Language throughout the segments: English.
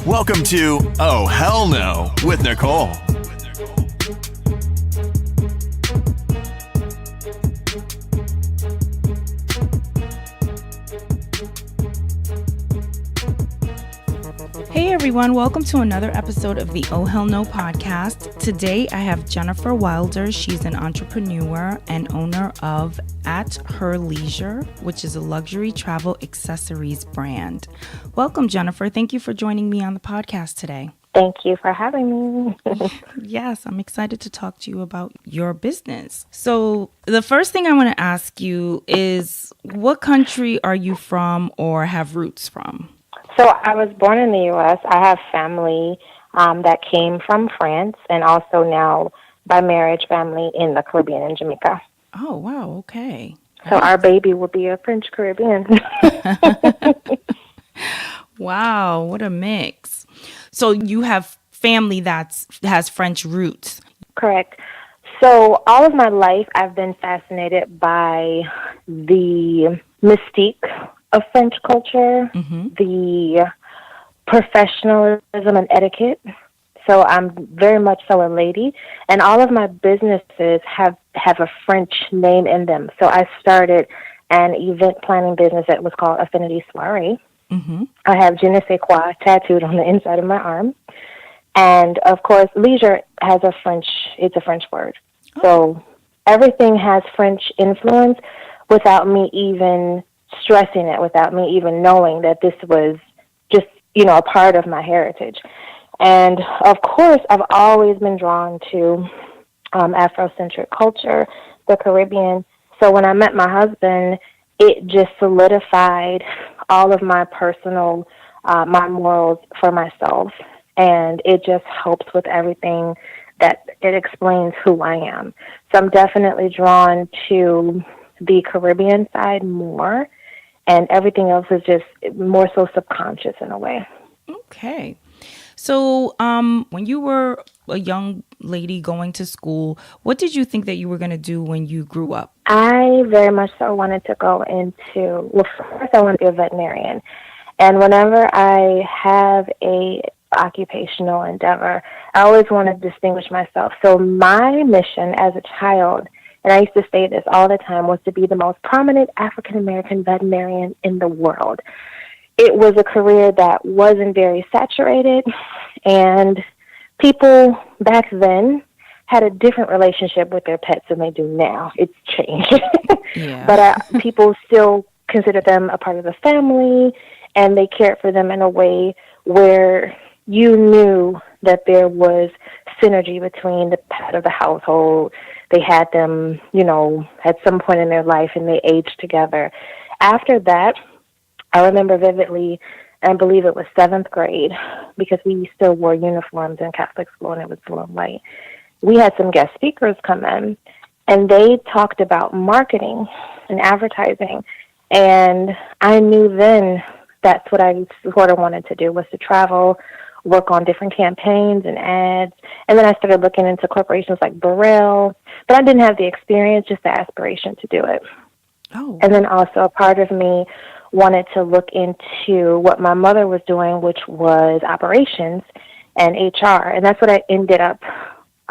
Welcome to Oh Hell No with Nicole. Hey everyone, welcome to another episode of the Oh Hell No podcast. Today I have Jennifer Wilder. She's an entrepreneur and owner of At Her Leisure, which is a luxury travel accessories brand. Welcome, Jennifer. Thank you for joining me on the podcast today. Thank you for having me. Yes, I'm excited to talk to you about your business. So the first thing I want to ask you is, what country are you from or have roots from? So I was born in the U.S. I have family that came from France and also now by marriage family in the Caribbean in Jamaica. Oh, wow. Okay. So our baby will be a French Caribbean. Wow, what a mix. So you have family that has French roots. Correct. So all of my life I've been fascinated by the mystique of French culture, the professionalism and etiquette. So I'm very much so a lady, and all of my businesses have a French name in them. So I started an event planning business that was called Affinity Soiree. I have Je ne sais quoi tattooed on the inside of my arm. And of course, leisure has it's a French word. So everything has French influence without me even stressing it, without me even knowing that this was just, a part of my heritage. And of course, I've always been drawn to Afrocentric culture, the Caribbean. So when I met my husband, it just solidified all of my personal, my morals for myself. And it just helps with everything that it explains who I am. So I'm definitely drawn to the Caribbean side more. And everything else is just more so subconscious in a way. Okay. So when you were a young lady going to school, what did you think that you were going to do when you grew up? I very much so wanted to go into, first I wanted to be a veterinarian. And whenever I have a occupational endeavor, I always want to distinguish myself. So my mission as a child, and I used to say this all the time, was to be the most prominent African-American veterinarian in the world. It was a career that wasn't very saturated, and people back then had a different relationship with their pets than they do now. It's changed. Yeah. But people still considered them a part of the family, and they cared for them in a way where you knew that there was synergy between the pet of the household. They had them, at some point in their life, and they aged together. After that, I remember vividly, I believe it was 7th grade, because we still wore uniforms in Catholic school, and it was blue and white. We had some guest speakers come in, and they talked about marketing and advertising. And I knew then that's what I sort of wanted to do, was to travel, work on different campaigns and ads. And then I started looking into corporations like Burrell, but I didn't have the experience, just the aspiration to do it. Oh. And then also a part of me wanted to look into what my mother was doing, which was operations and HR. And that's what I ended up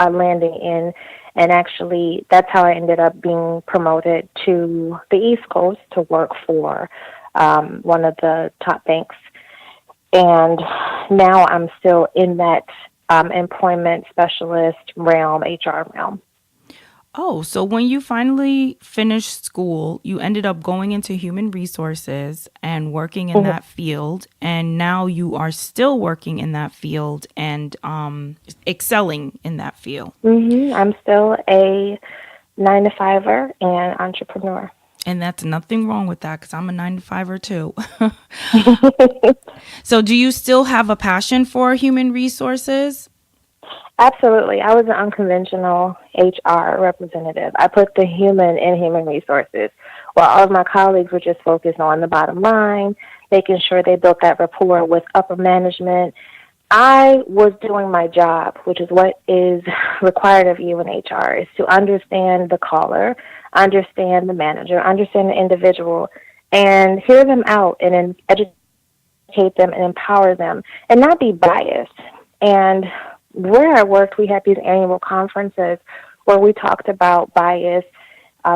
landing in. And actually, that's how I ended up being promoted to the East Coast to work for one of the top banks. And now I'm still in that employment specialist realm, HR realm. Oh, so when you finally finished school, you ended up going into human resources and working in that field. And now you are still working in that field and excelling in that field. I'm still a 9-to-5er and entrepreneur. And that's nothing wrong with that, because I'm a 9-to-5er too. So do you still have a passion for human resources? Absolutely. I was an unconventional HR representative. I put the human in human resources, while all of my colleagues were just focused on the bottom line, making sure they built that rapport with upper management. I was doing my job, which is what is required of you in HR, is to understand the caller, understand the manager, understand the individual, and hear them out and educate educate them and empower them and not be biased. And where I worked, we had these annual conferences where we talked about bias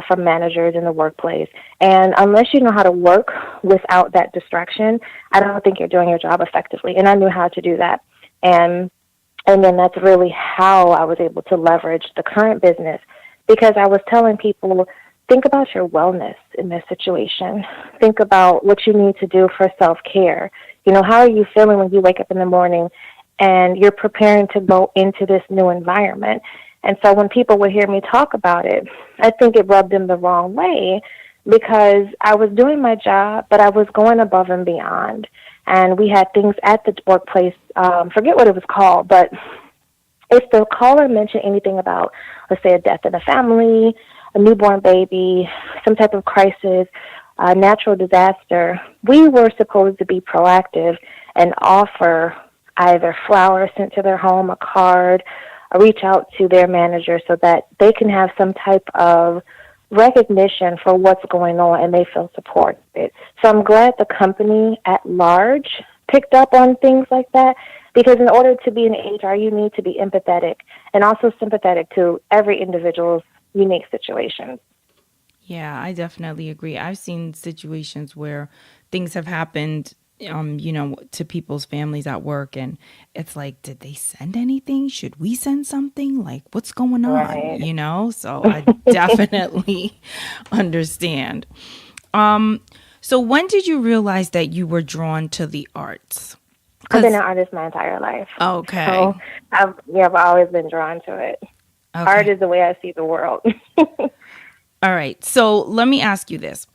from managers in the workplace. And unless you know how to work without that distraction, I don't think you're doing your job effectively. And I knew how to do that. And then that's really how I was able to leverage the current business, because I was telling people, think about your wellness in this situation. Think about what you need to do for self-care. You know, how are you feeling when you wake up in the morning and you're preparing to go into this new environment? And so when people would hear me talk about it, I think it rubbed them the wrong way, because I was doing my job, but I was going above and beyond. And we had things at the workplace, forget what it was called, but if the caller mentioned anything about, let's say, a death in the family, a newborn baby, some type of crisis, a natural disaster, we were supposed to be proactive and offer either flowers sent to their home, a card, or reach out to their manager so that they can have some type of recognition for what's going on and they feel supported. So I'm glad the company at large picked up on things like that, because in order to be in HR, you need to be empathetic and also sympathetic to every individual's unique situations. Yeah, I definitely agree. I've seen situations where things have happened, you know, to people's families at work, and it's like, did they send anything? Should we send something? Like, what's going on? Right. You know, so I definitely understand. So when did you realize that you were drawn to the arts? I've been an artist my entire life. Okay. So I've always been drawn to it. Okay. Art is the way I see the world. All right. So let me ask you this.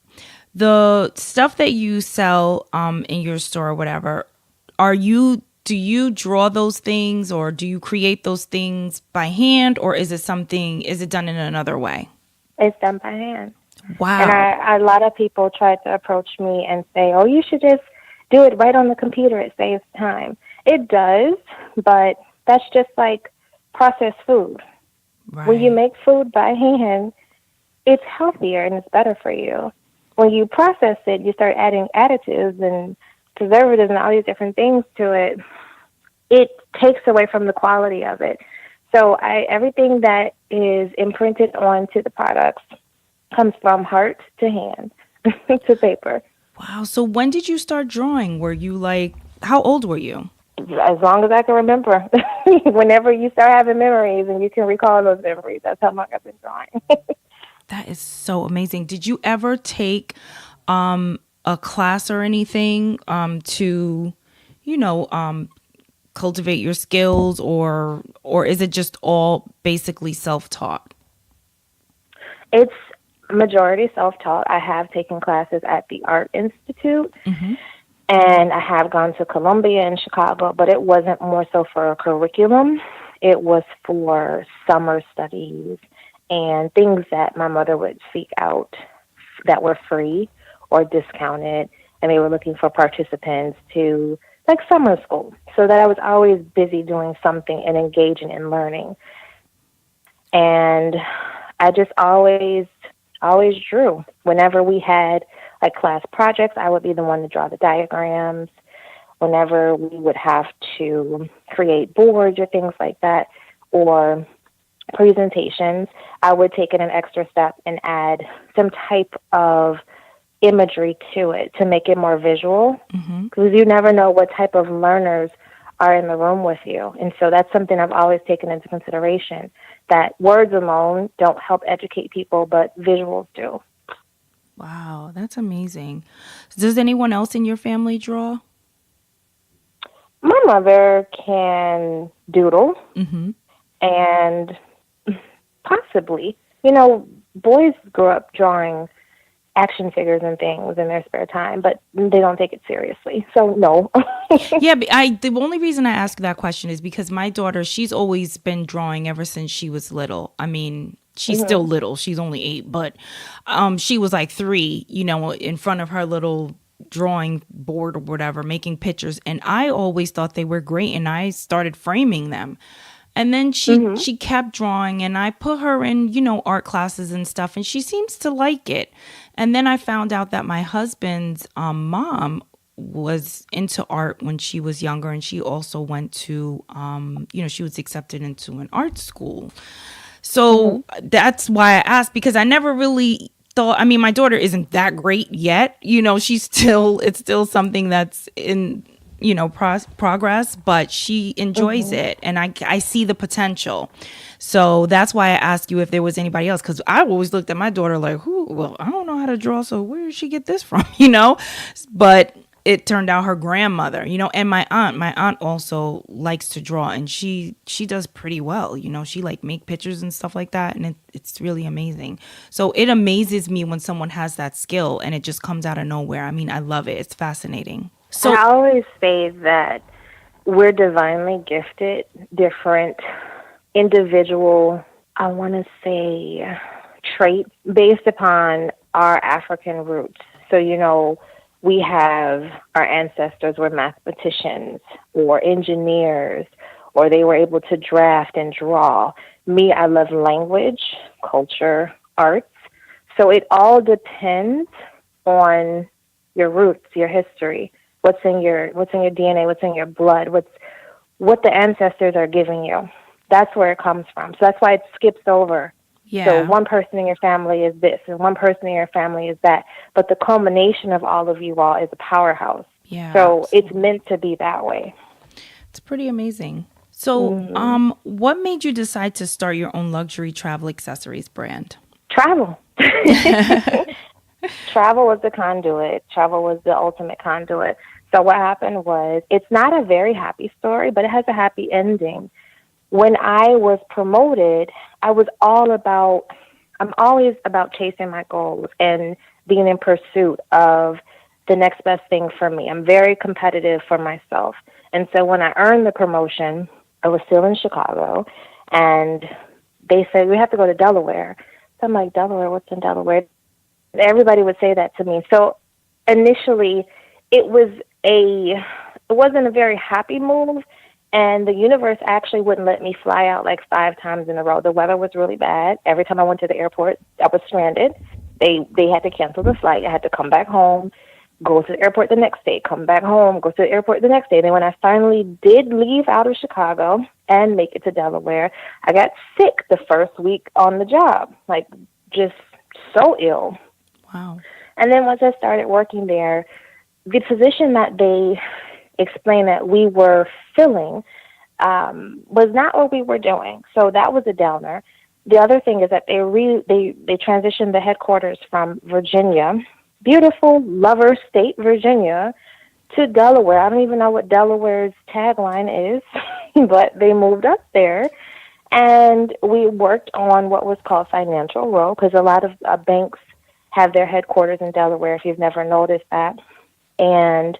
The stuff that you sell in your store or whatever, do you draw those things, or do you create those things by hand, or is it done in another way? It's done by hand. Wow. And a lot of people try to approach me and say, oh, you should just do it right on the computer. It saves time. It does, but that's just like processed food. Right. When you make food by hand, it's healthier and it's better for you. When you process it, you start adding additives and preservatives and all these different things to it. It takes away from the quality of it. So everything that is imprinted onto the products comes from heart to hand to paper. Wow. So when did you start drawing? Were you how old were you? As long as I can remember. Whenever you start having memories and you can recall those memories, that's how long I've been drawing. That is so amazing. Did you ever take a class or anything to, cultivate your skills, or is it just all basically self-taught? It's majority self-taught. I have taken classes at the Art Institute, Mm-hmm. and I have gone to Columbia in Chicago, but it wasn't more so for a curriculum. It was for summer studies and things that my mother would seek out that were free or discounted, and they were looking for participants to, like summer school, so that I was always busy doing something and engaging in learning. And I just always drew. Whenever we had like class projects, I would be the one to draw the diagrams. Whenever we would have to create boards or things like that, or presentations, I would take it an extra step and add some type of imagery to it to make it more visual, because you never know what type of learners are in the room with you. And so that's something I've always taken into consideration, that words alone don't help educate people, but visuals do. Wow, that's amazing. Does anyone else in your family draw? My mother can doodle, and possibly, boys grow up drawing action figures and things in their spare time, but they don't take it seriously. So no. Yeah, but the only reason I ask that question is because my daughter, she's always been drawing ever since she was little. I mean, she's still little. She's only 8, but she was like 3, in front of her little drawing board or whatever, making pictures. And I always thought they were great, and I started framing them. And then she kept drawing, and I put her in, art classes and stuff, and she seems to like it. And then I found out that my husband's mom was into art when she was younger, and she also went to, she was accepted into an art school. So that's why I asked, because I never really thought, I mean, my daughter isn't that great yet. It's still something that's in, progress, but she enjoys it. And I see the potential. So that's why I asked you if there was anybody else, because I always looked at my daughter like, well, I don't know how to draw, so where did she get this from, But it turned out her grandmother, and my aunt also likes to draw, and she does pretty well. She like make pictures and stuff like that, and it's really amazing. So it amazes me when someone has that skill and it just comes out of nowhere. I mean, I love it. It's fascinating. So I always say that we're divinely gifted, different individual, I want to say, traits based upon our African roots. So, we have our ancestors were mathematicians or engineers, or they were able to draft and draw. Me, I love language, culture, arts. So it all depends on your roots, your history, what's in your DNA, what's in your blood, what the ancestors are giving you. That's where it comes from. So that's why it skips over. yeah. So one person in your family is this, and one person in your family is that. But the culmination of all of you all is a powerhouse. Yeah. So it's meant to be that way. It's pretty amazing. So what made you decide to start your own luxury travel accessories brand? Travel. Travel was the conduit. Travel was the ultimate conduit. So what happened was, it's not a very happy story, but it has a happy ending. When I was promoted, I'm always about chasing my goals and being in pursuit of the next best thing for me. I'm very competitive for myself. And so when I earned the promotion, I was still in Chicago, and they said, we have to go to Delaware. So I'm like, Delaware? What's in Delaware? Everybody would say that to me. So initially, it wasn't a very happy move. And the universe actually wouldn't let me fly out like 5 times in a row. The weather was really bad. Every time I went to the airport, I was stranded. They had to cancel the flight. I had to come back home, go to the airport the next day, come back home, go to the airport the next day. Then when I finally did leave out of Chicago and make it to Delaware, I got sick the first week on the job, like just so ill. Wow. And then once I started working there, the position that they explained that we were filling was not what we were doing. So that was a downer. The other thing is that they transitioned the headquarters from Virginia, beautiful lover state, Virginia, to Delaware. I don't even know what Delaware's tagline is, but they moved us there. And we worked on what was called Financial Row, because a lot of banks have their headquarters in Delaware, if you've never noticed that. And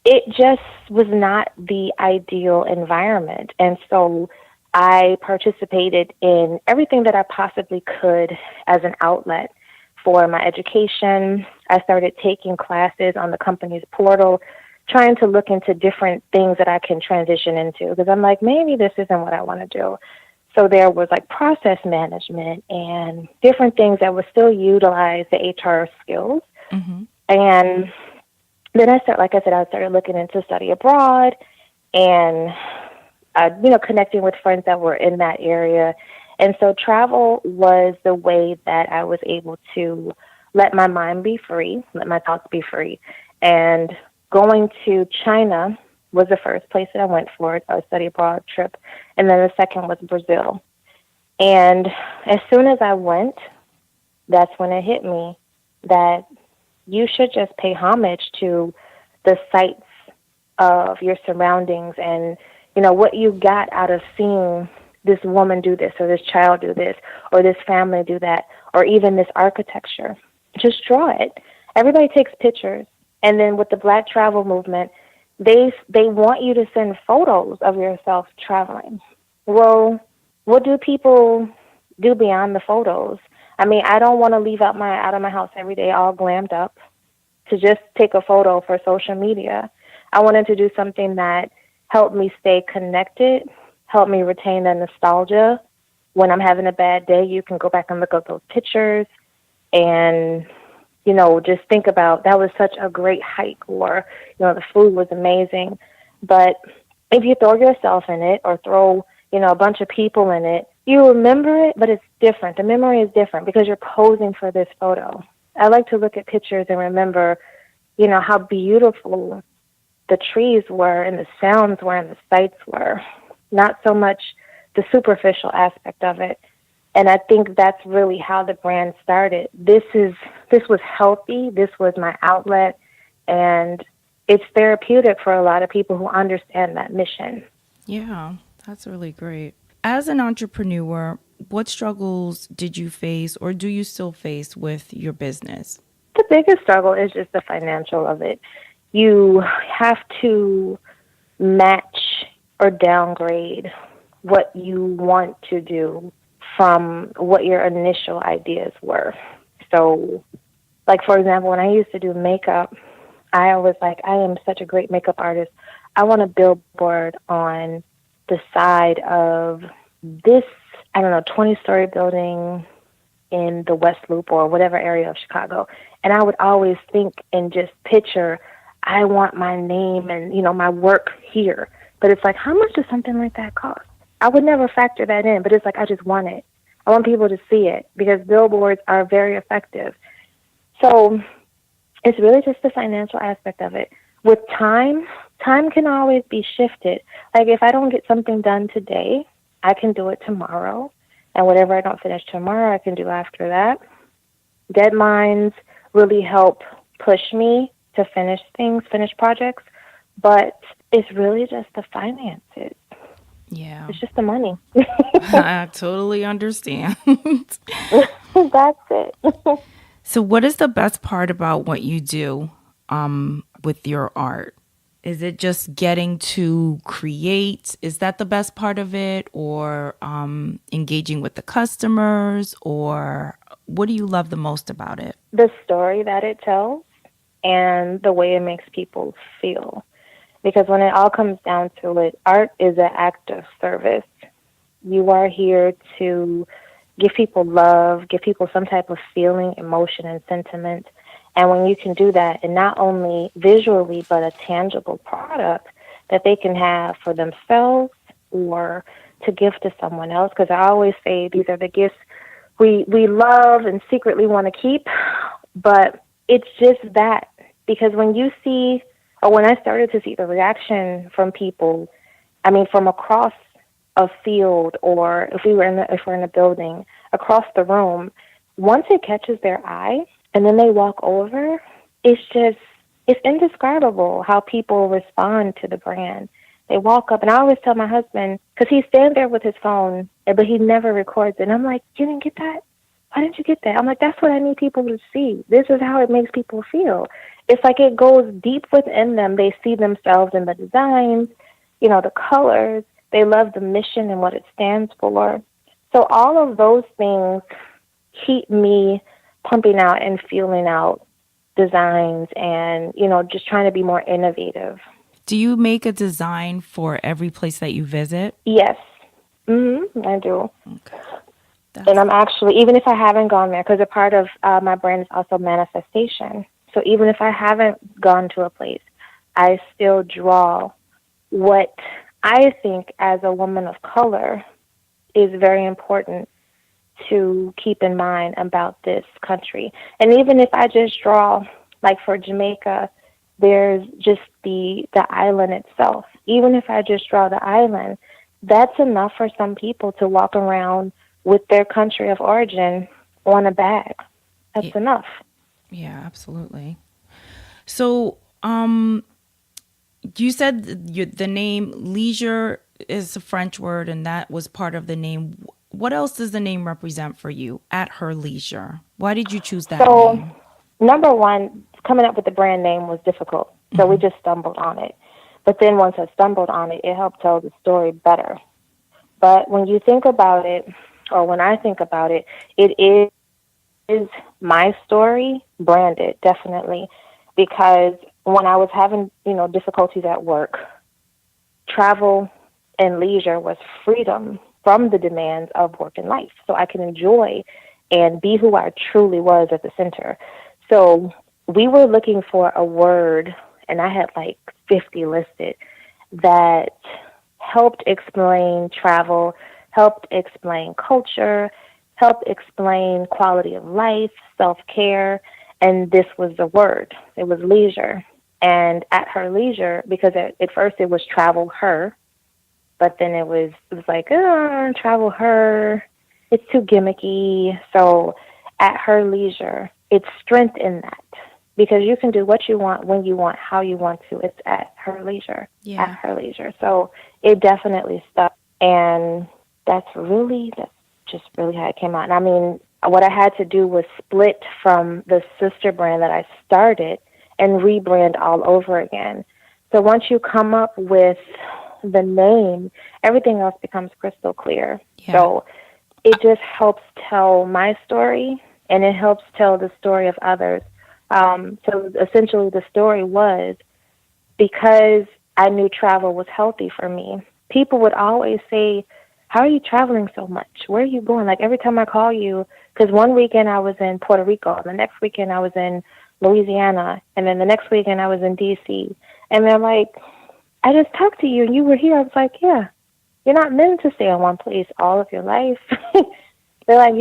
it just was not the ideal environment. And so I participated in everything that I possibly could as an outlet for my education. I started taking classes on the company's portal, trying to look into different things that I can transition into, because I'm like, maybe this isn't what I want to do. So there was like process management and different things that would still utilize the HR skills. Mm-hmm. And then I started looking into study abroad and, connecting with friends that were in that area. And so travel was the way that I was able to let my mind be free, let my thoughts be free. And going to China was the first place that I went for a study abroad trip. And then the second was Brazil. And as soon as I went, that's when it hit me that you should just pay homage to the sights of your surroundings and, what you got out of seeing this woman do this or this child do this or this family do that or even this architecture. Just draw it. Everybody takes pictures. And then with the Black travel movement, they want you to send photos of yourself traveling. Well, what do people do beyond the photos? I mean, I don't want to leave out of my house every day all glammed up to just take a photo for social media. I wanted to do something that helped me stay connected, helped me retain the nostalgia. When I'm having a bad day, you can go back and look at those pictures and, just think about that was such a great hike, or, the food was amazing. But if you throw yourself in it or throw, a bunch of people in it, you remember it, but it's different. The memory is different because you're posing for this photo. I like to look at pictures and remember, how beautiful the trees were and the sounds were and the sights were, not so much the superficial aspect of it. And I think that's really how the brand started. This was healthy. This was my outlet, and it's therapeutic for a lot of people who understand that mission. Yeah, that's really great. As an entrepreneur, what struggles did you face or do you still face with your business? The biggest struggle is just the financial of it. You have to match or downgrade what you want to do from what your initial ideas were. So, like, for example, when I used to do makeup, I was like, I am such a great makeup artist. I want a billboard on the side of this, 20-story building in the West Loop or whatever area of Chicago. And I would always think and just picture, I want my name and, my work here. But it's like, how much does something like that cost? I would never factor that in, but it's like, I just want it. I want people to see it because billboards are very effective. So it's really just the financial aspect of it. With time can always be shifted. Like if I don't get something done today, I can do it tomorrow. And whatever I don't finish tomorrow, I can do after that. Deadlines really help push me to finish projects. But it's really just the finances. Yeah. It's just the money. I totally understand. That's it. So what is the best part about what you do with your art? Is it just getting to create? Is that the best part of it? Or engaging with the customers? Or what do you love the most about it? The story that it tells and the way it makes people feel. Because when it all comes down to it, art is an act of service. You are here to give people love, give people some type of feeling, emotion, and sentiment. And when you can do that, and not only visually, but a tangible product that they can have for themselves or to give to someone else, because I always say these are the gifts we love and secretly want to keep, but it's just that. Because when you see, or when I started to see the reaction from people, from across a field, or if we're in a building, across the room, once it catches their eye and then they walk over, it's indescribable how people respond to the brand. They walk up, and I always tell my husband, because he stands there with his phone, but he never records it. And I'm like, you didn't get that? Why didn't you get that? I'm like, that's what I need people to see. This is how it makes people feel. It's like it goes deep within them. They see themselves in the designs, the colors. They love the mission and what it stands for. So all of those things keep me pumping out and feeling out designs and, just trying to be more innovative. Do you make a design for every place that you visit? Yes. I do. Okay. And I'm actually, even if I haven't gone there, because a part of my brand is also manifestation. So even if I haven't gone to a place, I still draw what I think as a woman of color is very important to keep in mind about this country. And even if I just draw, like for Jamaica, there's just the island itself. Even if I just draw the island, that's enough for some people to walk around with their country of origin on a bag. That's enough. Yeah, absolutely. So, you said the name Leisure is a French word, and that was part of the name. What else does the name represent for you? At Her Leisure. Why did you choose that name? Number one, coming up with the brand name was difficult, so we just stumbled on it. But then once I stumbled on it, it helped tell the story better. But when you think about it, or when I think about it, it is my story branded, definitely, because when I was having, difficulties at work, travel and leisure was freedom from the demands of work and life, so I can enjoy and be who I truly was at the center. So we were looking for a word, and I had like 50 listed that helped explain travel, helped explain culture, helped explain quality of life, self-care, and this was the word. It was leisure. And at her leisure, because at first it was travel her, but then it was like, travel her, it's too gimmicky. So at her leisure, it's strength in that. Because you can do what you want, when you want, how you want to. It's at her leisure, at her leisure. So it definitely stuck. And that's just really how it came out. And I mean, what I had to do was split from the sister brand that I started and rebrand all over again. So once you come up with the name, everything else becomes crystal clear. Yeah. So it just helps tell my story, and it helps tell the story of others. So essentially the story was, because I knew travel was healthy for me, people would always say, how are you traveling so much? Where are you going? Like every time I call you, because one weekend I was in Puerto Rico, the next weekend I was in Louisiana, and then the next weekend I was in D.C. And they're like, I just talked to you and you were here. I was like, yeah, you're not meant to stay in one place all of your life. They're like,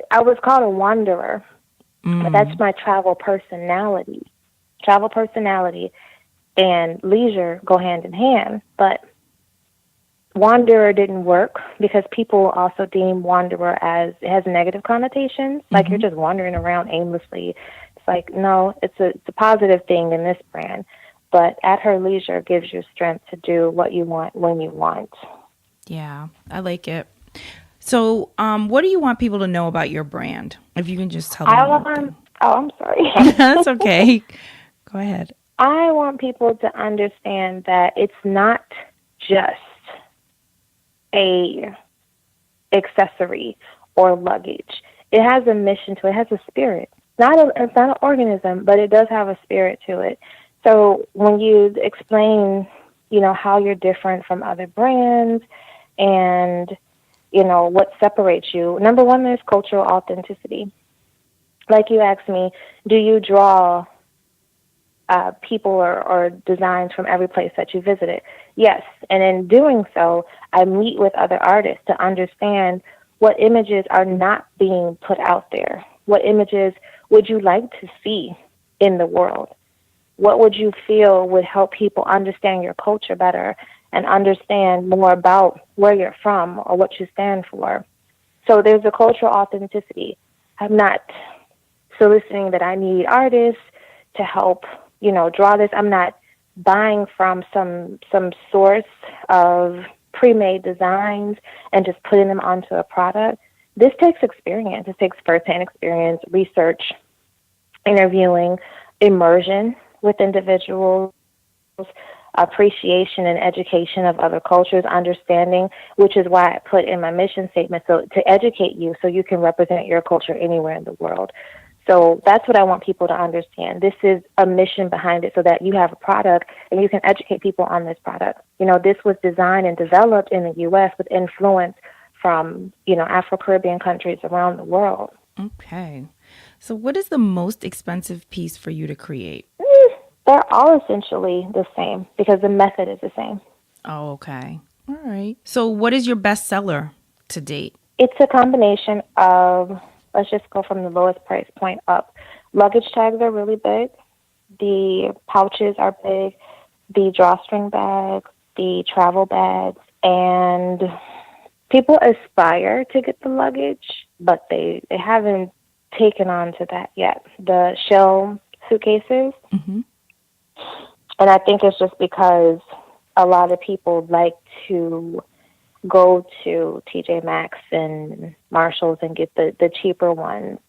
I was called a wanderer. But that's my travel personality. Travel personality and leisure go hand in hand. But wanderer didn't work because people also deem wanderer as it has negative connotations. Like you're just wandering around aimlessly. It's like, no, it's a positive thing in this brand. But at her leisure gives you strength to do what you want when you want. Yeah, I like it. So, what do you want people to know about your brand? If you can just tell them. I'm sorry. That's okay. Go ahead. I want people to understand that it's not just a accessory or luggage. It has a mission to it. It has a spirit. It's not an organism, but it does have a spirit to it. So when you explain, how you're different from other brands and what separates you. Number one, there's cultural authenticity. Like you asked me, do you draw people or designs from every place that you visited? Yes. And in doing so, I meet with other artists to understand what images are not being put out there. What images would you like to see in the world? What would you feel would help people understand your culture better and understand more about where you're from or what you stand for? So there's a cultural authenticity. I'm not soliciting that I need artists to help, draw this. I'm not buying from some source of pre-made designs and just putting them onto a product. This takes experience. It takes firsthand experience, research, interviewing, immersion with individuals, appreciation and education of other cultures, understanding, which is why I put in my mission statement, so to educate you so you can represent your culture anywhere in the world. So that's what I want people to understand. This is a mission behind it so that you have a product and you can educate people on this product. This was designed and developed in the U.S. with influence from, Afro-Caribbean countries around the world. Okay. So what is the most expensive piece for you to create? They're all essentially the same because the method is the same. Oh, okay. All right. So what is your best seller to date? It's a combination of, let's just go from the lowest price point up. Luggage tags are really big. The pouches are big. The drawstring bags, the travel bags, and people aspire to get the luggage, but they haven't taken on to that yet. The shell suitcases. Mm-hmm. And I think it's just because a lot of people like to go to TJ Maxx and Marshalls and get the cheaper ones.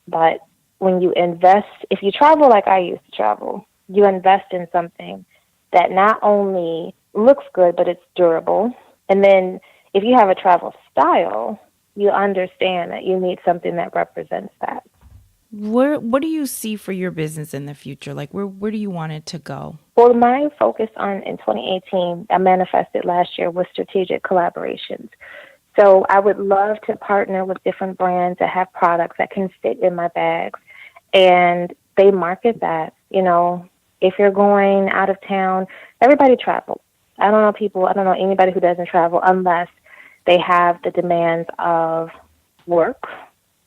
But when you invest, if you travel like I used to travel, you invest in something that not only looks good, but it's durable. And then if you have a travel style, you understand that you need something that represents that. What do you see for your business in the future? Like, where do you want it to go? Well, my focus in 2018, I manifested last year, was strategic collaborations. So I would love to partner with different brands that have products that can fit in my bags And they market that, if you're going out of town, everybody travels. I don't know anybody who doesn't travel unless they have the demands of work,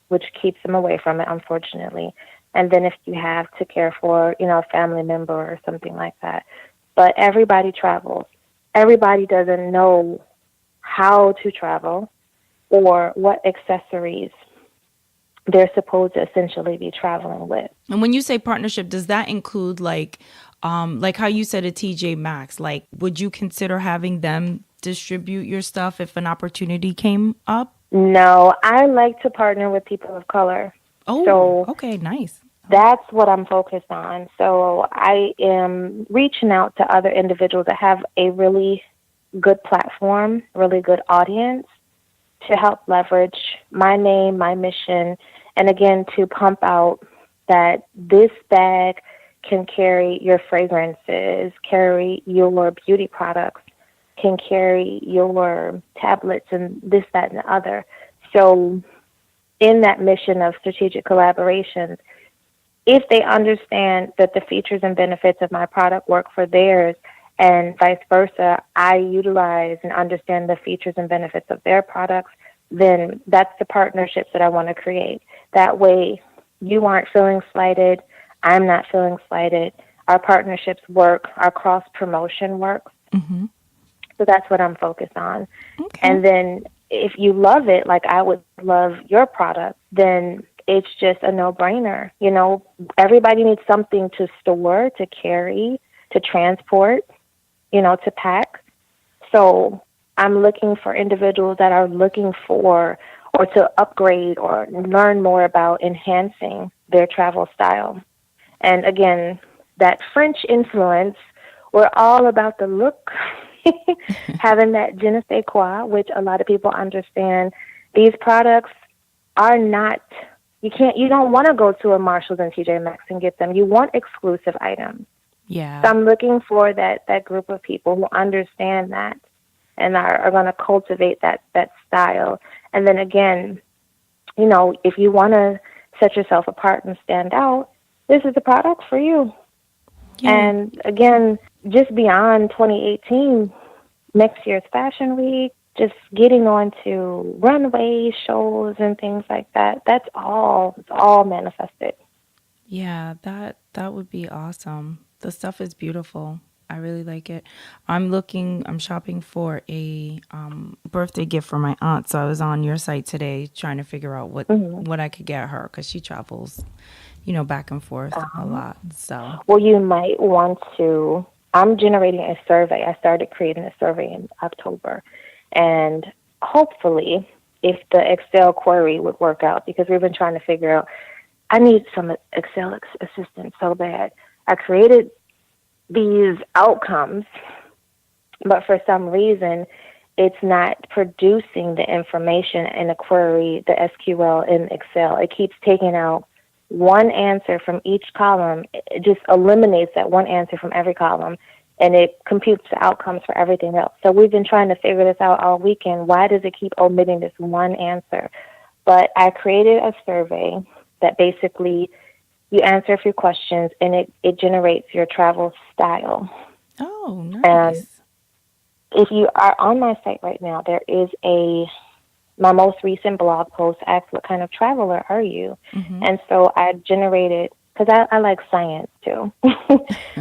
which keeps them away from it, unfortunately. And then if you have to care for, a family member or something like that. But everybody travels. Everybody doesn't know how to travel or what accessories they're supposed to essentially be traveling with. And when you say partnership, does that include like how you said at TJ Maxx? Like, would you consider having them distribute your stuff if an opportunity came up? No, I like to partner with people of color. Oh, so okay, nice. That's what I'm focused on. So I am reaching out to other individuals that have a really good platform, really good audience, to help leverage my name, my mission, and again, to pump out that this bag can carry your fragrances, carry your beauty products, can carry your tablets and this, that, and the other. So in that mission of strategic collaborations, if they understand that the features and benefits of my product work for theirs and vice versa, I utilize and understand the features and benefits of their products, then that's the partnerships that I want to create. That way, you aren't feeling slighted. I'm not feeling slighted. Our partnerships work. Our cross-promotion works. Mm-hmm. So that's what I'm focused on. Okay. And then if you love it, like I would love your product, then it's just a no-brainer. Everybody needs something to store, to carry, to transport, to pack. So I'm looking for individuals that are looking for or to upgrade or learn more about enhancing their travel style. And again, that French influence, we're all about the look, having that je ne sais quoi, which a lot of people understand. These products are not, you don't want to go to a Marshalls and TJ Maxx and get them. You want exclusive items. Yeah. So I'm looking for that group of people who understand that and are going to cultivate that style. And then again, if you want to set yourself apart and stand out, this is the product for you. Yeah. And again, just beyond 2018, next year's Fashion Week, just getting onto runway shows and things like that. It's all manifested. Yeah, that would be awesome. The stuff is beautiful. I really like it. I'm shopping for a birthday gift for my aunt. So I was on your site today trying to figure out what I could get her because she travels, back and forth a lot. So, well, you might want to. I'm generating a survey. I started creating a survey in October, and hopefully, if the Excel query would work out, because we've been trying to figure out. I need some Excel assistance so bad. I created these outcomes, but for some reason, it's not producing the information in a query, the SQL in Excel. It keeps taking out one answer from each column. It just eliminates that one answer from every column, and it computes the outcomes for everything else. So we've been trying to figure this out all weekend. Why does it keep omitting this one answer? But I created a survey that basically you answer a few questions, and it generates your travel style. Oh, nice. And if you are on my site right now, there is my most recent blog post asks, what kind of traveler are you? Mm-hmm. And so I generated, because I like science too.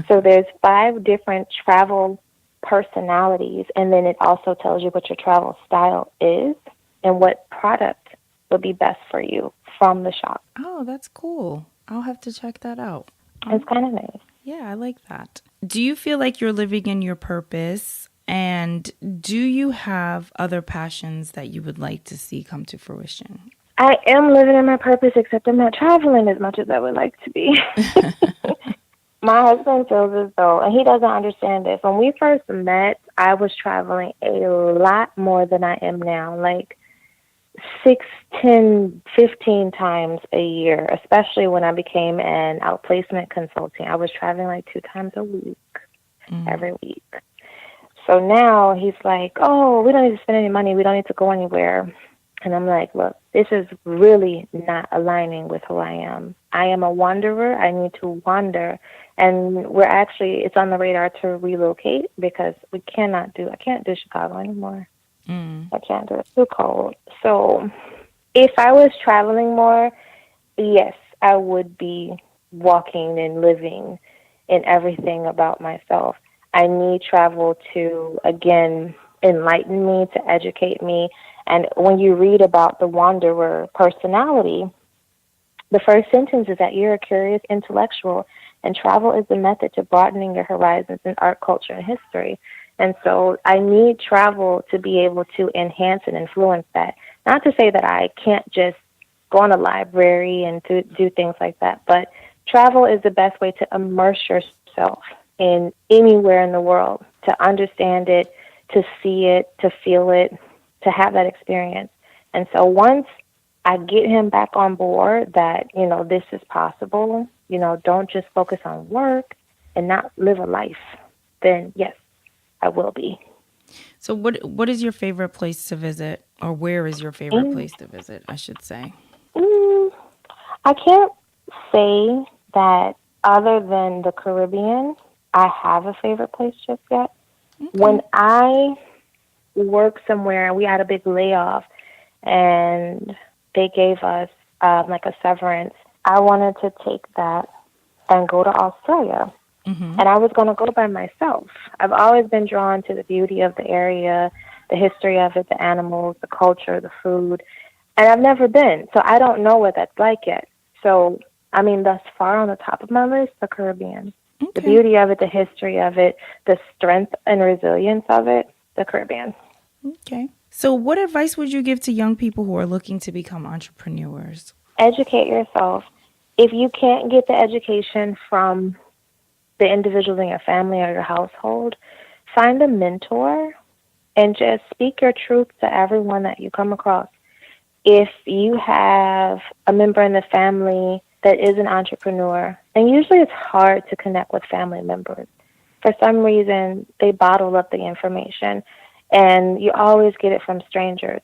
So there's 5 different travel personalities, and then it also tells you what your travel style is and what product would be best for you from the shop. Oh, that's cool. I'll have to check that out. It's kind of nice. Yeah, I like that. Do you feel like you're living in your purpose? And do you have other passions that you would like to see come to fruition? I am living in my purpose, except I'm not traveling as much as I would like to be. My husband feels as though, and he doesn't understand this, when we first met, I was traveling a lot more than I am now, like 6, 10, 15 times a year, especially when I became an outplacement consultant. I was traveling like 2 times a week, every week. So now he's like, oh, we don't need to spend any money. We don't need to go anywhere. And I'm like, look, this is really not aligning with who I am. I am a wanderer. I need to wander. And it's on the radar to relocate because I can't do Chicago anymore. I can't do it. It's too cold. So if I was traveling more, yes, I would be walking and living in everything about myself. I need travel to, again, enlighten me, to educate me. And when you read about the wanderer personality, the first sentence is that you're a curious intellectual, and travel is the method to broadening your horizons in art, culture, and history. And so I need travel to be able to enhance and influence that. Not to say that I can't just go in a library and do things like that, but travel is the best way to immerse yourself in anywhere in the world, to understand it, to see it, to feel it, to have that experience. And so once I get him back on board that, this is possible, don't just focus on work and not live a life, then yes, I will be. So what is your favorite place to visit, or where is your favorite place to visit, I should say? I can't say that other than the Caribbean, I have a favorite place just yet. Okay. When I worked somewhere and we had a big layoff and they gave us like a severance, I wanted to take that and go to Australia. Mm-hmm. And I was going to go by myself. I've always been drawn to the beauty of the area, the history of it, the animals, the culture, the food. And I've never been, so I don't know what that's like yet. So, thus far on the top of my list, the Caribbean. Okay. The beauty of it, the history of it, the strength and resilience of it, the Caribbean. Okay. So what advice would you give to young people who are looking to become entrepreneurs? Educate yourself. If you can't get the education from the individuals in your family or your household, find a mentor and just speak your truth to everyone that you come across. If you have a member in the family that is an entrepreneur, and usually it's hard to connect with family members. For some reason, they bottle up the information, and you always get it from strangers.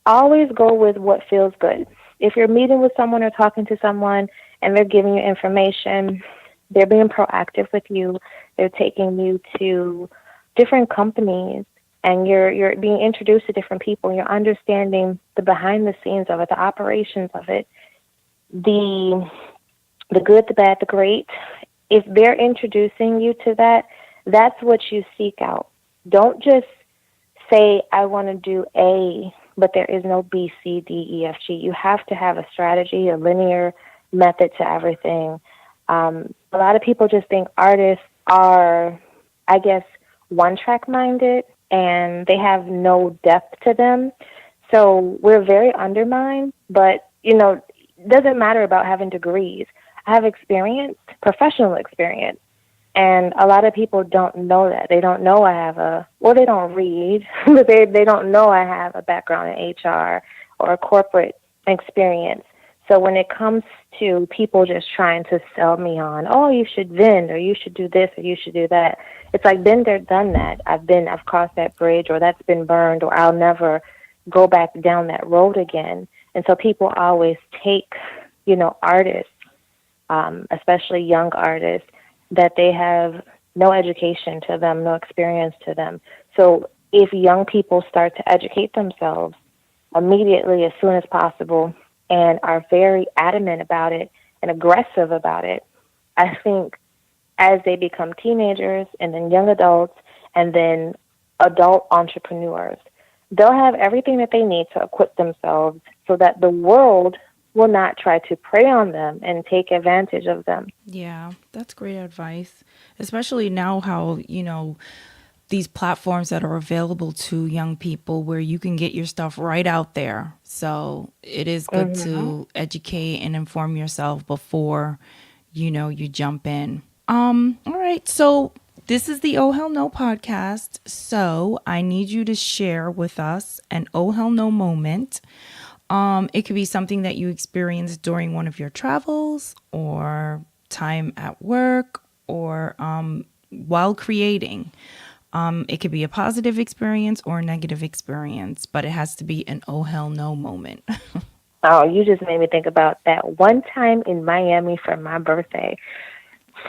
Always go with what feels good. If you're meeting with someone or talking to someone and they're giving you information, they're being proactive with you, they're taking you to different companies, and you're being introduced to different people, and you're understanding the behind the scenes of it, the operations of it, the good, the bad, the great. If they're introducing you to that, that's what you seek out. Don't just say, I want to do A, but there is no B, C, D, E, F, G. You have to have a strategy, a linear method to everything. A lot of people just think artists are, I guess, one-track minded, and they have no depth to them. So we're very undermined, but, it doesn't matter about having degrees. I have experience, professional experience, and a lot of people don't know that. They don't know they don't read, but they don't know I have a background in HR or a corporate experience. So when it comes to people just trying to sell me on, oh, you should vend, or you should do this, or you should do that, it's like, been there, done that. I've crossed that bridge, or that's been burned, or I'll never go back down that road again. And so people always take, artists, especially young artists, that they have no education to them, no experience to them. So if young people start to educate themselves immediately, as soon as possible, and are very adamant about it and aggressive about it, I think as they become teenagers and then young adults and then adult entrepreneurs, they'll have everything that they need to equip themselves so that the world will not try to prey on them and take advantage of them. Yeah, that's great advice, especially now how, these platforms that are available to young people where you can get your stuff right out there. So it is good to educate and inform yourself before, you jump in. All right. So this is the Oh Hell No podcast. So I need you to share with us an Oh Hell No moment. It could be something that you experienced during one of your travels, or time at work, or while creating. It could be a positive experience or a negative experience, but it has to be an oh hell no moment. Oh, you just made me think about that one time in Miami for my birthday.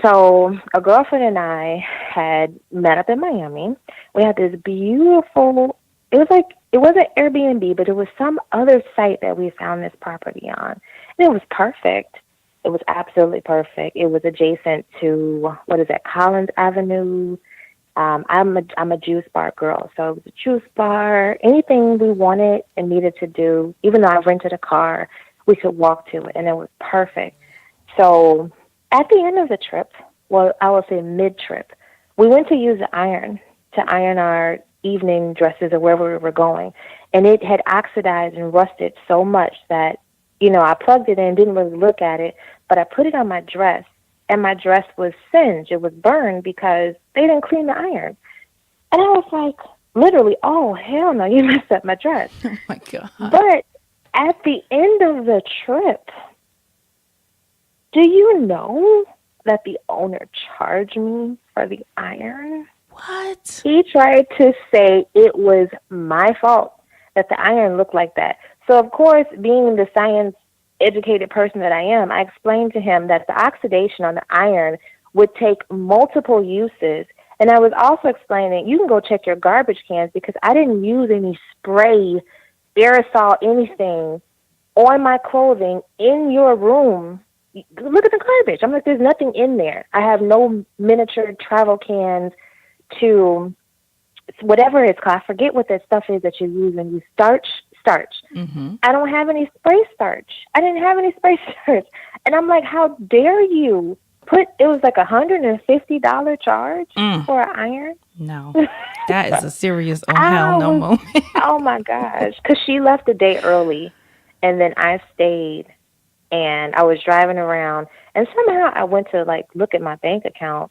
So a girlfriend and I had met up in Miami. We had this beautiful, it wasn't Airbnb, but it was some other site that we found this property on. And it was perfect. It was absolutely perfect. It was adjacent to, Collins Avenue. I'm a juice bar girl, so it was a juice bar. Anything we wanted and needed to do, even though I rented a car, we could walk to it, and it was perfect. So at the end of the trip, well, I will say mid-trip, we went to use the iron to iron our evening dresses or wherever we were going, and it had oxidized and rusted so much that, I plugged it in, didn't really look at it, but I put it on my dress, and my dress was singed. It was burned because they didn't clean the iron. And I was like, literally, oh, hell no, you messed up my dress. Oh, my God. But at the end of the trip, do you know that the owner charged me for the iron? What? He tried to say it was my fault that the iron looked like that. So, of course, being the science-educated person that I am, I explained to him that the oxidation on the iron would take multiple uses. And I was also explaining, you can go check your garbage cans because I didn't use any spray, aerosol, anything on my clothing in your room. Look at the garbage. I'm like, there's nothing in there. I have no miniature travel cans to whatever it's called. I forget what that stuff is that you use when you starch. Mm-hmm. I don't have any spray starch. I didn't have any spray starch. And I'm like, how dare you it was like $150 charge for an iron? No, that is a serious oh hell no moment. Oh my gosh. Because she left a day early and then I stayed and I was driving around and somehow I went to look at my bank account.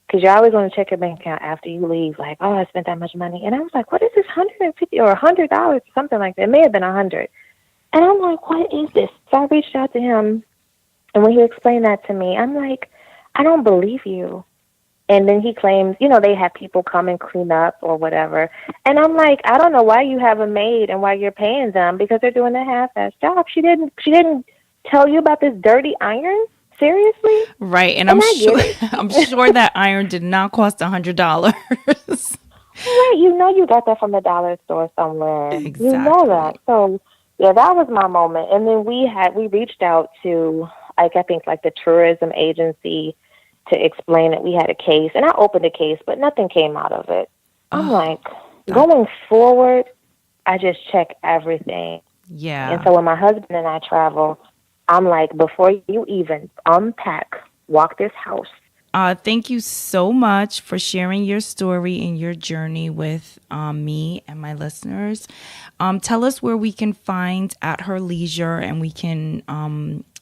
Because you always want to check your bank account after you leave, oh, I spent that much money. And I was like, what is this, $150 or $100 or something like that? It may have been $100. And I'm like, what is this? So I reached out to him, and when he explained that to me, I'm like, I don't believe you. And then he claims, they have people come and clean up or whatever. And I'm like, I don't know why you have a maid and why you're paying them because they're doing a half-ass job. She didn't tell you about this dirty iron? Seriously? Right, and I'm sure that iron did not cost $100. Right, you got that from the dollar store somewhere. Exactly. You know that. So, yeah, that was my moment. And then we reached out to, I think, the tourism agency to explain that we had a case. And I opened a case, but nothing came out of it. I'm going forward, I just check everything. Yeah. And so when my husband and I travel, I'm like, before you even unpack, walk this house. Thank you so much for sharing your story and your journey with me and my listeners. Tell us where we can find At Her Leisure and we can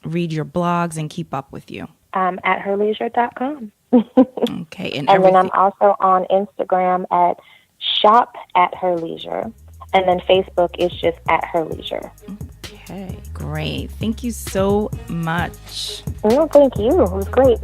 read your blogs and keep up with you. At herleisure.com. Okay. And then I'm also on Instagram at Shop at Her Leisure. And then Facebook is just At Her Leisure. Okay, great. Thank you so much. No, thank you. It was great.